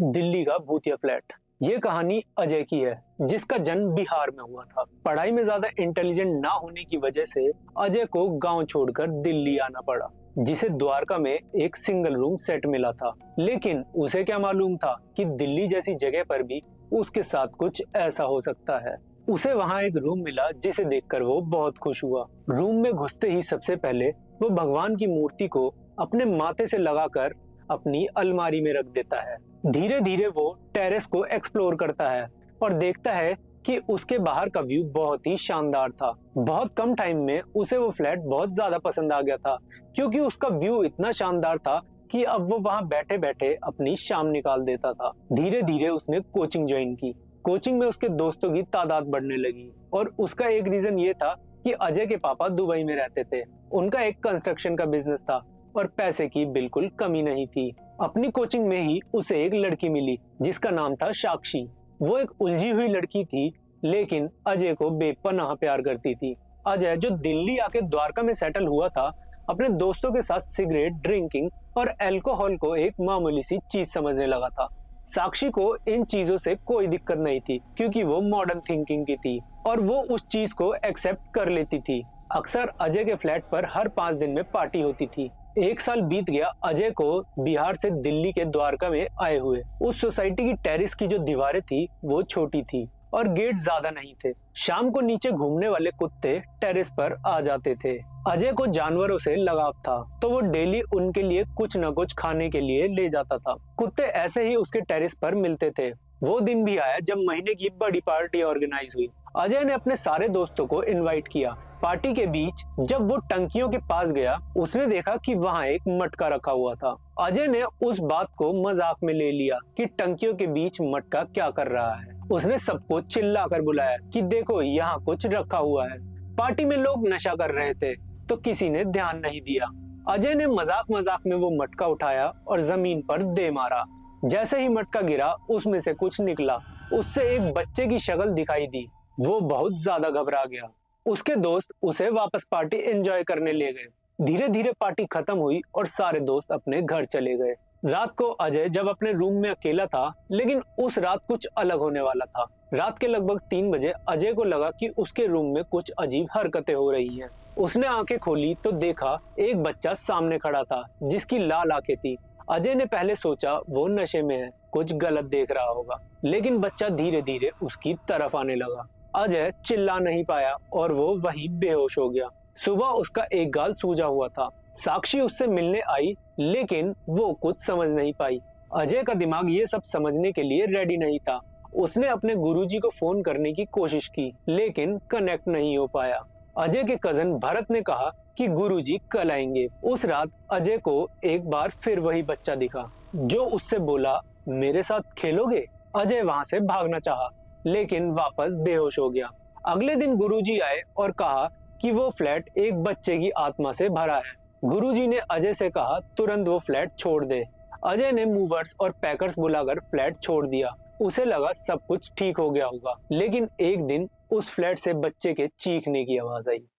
दिल्ली का भूतिया फ्लैट। ये कहानी अजय की है, जिसका जन्म बिहार में हुआ था। पढ़ाई में ज्यादा इंटेलिजेंट ना होने की वजह से अजय को गांव छोड़कर दिल्ली आना पड़ा, जिसे द्वारका में एक सिंगल रूम सेट मिला था। लेकिन उसे क्या मालूम था कि दिल्ली जैसी जगह पर भी उसके साथ कुछ ऐसा हो सकता है। उसे वहां एक रूम मिला, जिसे देखकर वो बहुत खुश हुआ। रूम में घुसते ही सबसे पहले वो भगवान की मूर्ति को अपने माथे से लगाकर अपनी अलमारी में रख देता है। धीरे धीरे वो टेरेस को एक्सप्लोर करता है और देखता है कि उसके बाहर का व्यू बहुत ही शानदार था। बहुत कम टाइम में उसे वो फ्लैट बहुत ज्यादा पसंद आ गया था, क्योंकि उसका व्यू इतना शानदार था कि अब वो वहां बैठे बैठे अपनी शाम निकाल देता था। धीरे धीरे उसने कोचिंग ज्वाइन की। कोचिंग में उसके दोस्तों की तादाद बढ़ने लगी और उसका एक रीजन ये था कि अजय के पापा दुबई में रहते थे। उनका एक कंस्ट्रक्शन का बिजनेस था और पैसे की बिल्कुल कमी नहीं थी। अपनी कोचिंग में ही उसे एक लड़की मिली, जिसका नाम था साक्षी। वो एक उलझी हुई लड़की थी, लेकिन अजय को बेपनाह प्यार करती थी। अजय, जो दिल्ली आके द्वारका में सेटल हुआ था, अपने दोस्तों के साथ सिगरेट, ड्रिंकिंग और अल्कोहल को एक मामूली सी चीज समझने लगा था। साक्षी को इन चीजों से कोई दिक्कत नहीं थी, क्योंकि वो मॉडर्न थिंकिंग की थी और वो उस चीज को एक्सेप्ट कर लेती थी। अक्सर अजय के फ्लैट पर हर 5 दिन में पार्टी होती थी। एक साल बीत गया अजय को बिहार से दिल्ली के द्वारका में आए हुए। उस सोसाइटी की टेरिस की जो दीवारें थी वो छोटी थी और गेट ज्यादा नहीं थे। शाम को नीचे घूमने वाले कुत्ते टेरिस पर आ जाते थे। अजय को जानवरों से लगाव था, तो वो डेली उनके लिए कुछ न कुछ खाने के लिए ले जाता था। कुत्ते ऐसे ही उसके टेरिस पर मिलते थे। वो दिन भी आया जब महीने की बड़ी पार्टी ऑर्गेनाइज हुई। अजय ने अपने सारे दोस्तों को इनवाइट किया। पार्टी के बीच जब वो टंकियों के पास गया, उसने देखा कि वहाँ एक मटका रखा हुआ था। अजय ने उस बात को मजाक में ले लिया कि टंकियों के बीच मटका क्या कर रहा है। उसने सबको चिल्लाकर बुलाया कि देखो, यहाँ कुछ रखा हुआ है। पार्टी में लोग नशा कर रहे थे, तो किसी ने ध्यान नहीं दिया। अजय ने मजाक मजाक में वो मटका उठाया और जमीन पर दे मारा। जैसे ही मटका गिरा, उसमें से कुछ निकला। उससे एक बच्चे की शक्ल दिखाई दी। वो बहुत ज्यादा घबरा गया। उसके दोस्त उसे वापस पार्टी एंजॉय करने ले गए। धीरे धीरे पार्टी खत्म हुई और सारे दोस्त अपने घर चले गए। रात को अजय जब अपने रूम में अकेला था, लेकिन उस रात कुछ अलग होने वाला था। रात के लगभग 3 बजे अजय को लगा कि उसके रूम में कुछ अजीब हरकतें हो रही हैं। उसने आंखें खोली तो देखा एक बच्चा सामने खड़ा था, जिसकी लाल आंखें थी। अजय ने पहले सोचा वो नशे में है, कुछ गलत देख रहा होगा, लेकिन बच्चा धीरे धीरे उसकी तरफ आने लगा। अजय चिल्ला नहीं पाया और वो वहीं बेहोश हो गया। सुबह उसका एक गाल सूजा हुआ था। साक्षी उससे मिलने आई, लेकिन वो कुछ समझ नहीं पाई। अजय का दिमाग ये सब समझने के लिए रेडी नहीं था। उसने अपने गुरुजी को फोन करने की कोशिश की, लेकिन कनेक्ट नहीं हो पाया। अजय के कजन भरत ने कहा कि गुरुजी कल आएंगे। उस रात अजय को एक बार फिर वही बच्चा दिखा, जो उससे बोला, मेरे साथ खेलोगे? अजय वहां से भागना चाहा, लेकिन वापस बेहोश हो गया। अगले दिन गुरुजी आए और कहा कि वो फ्लैट एक बच्चे की आत्मा से भरा है। गुरुजी ने अजय से कहा तुरंत वो फ्लैट छोड़ दे। अजय ने मूवर्स और पैकर्स बुलाकर फ्लैट छोड़ दिया। उसे लगा सब कुछ ठीक हो गया होगा, लेकिन एक दिन उस फ्लैट से बच्चे के चीखने की आवाज आई।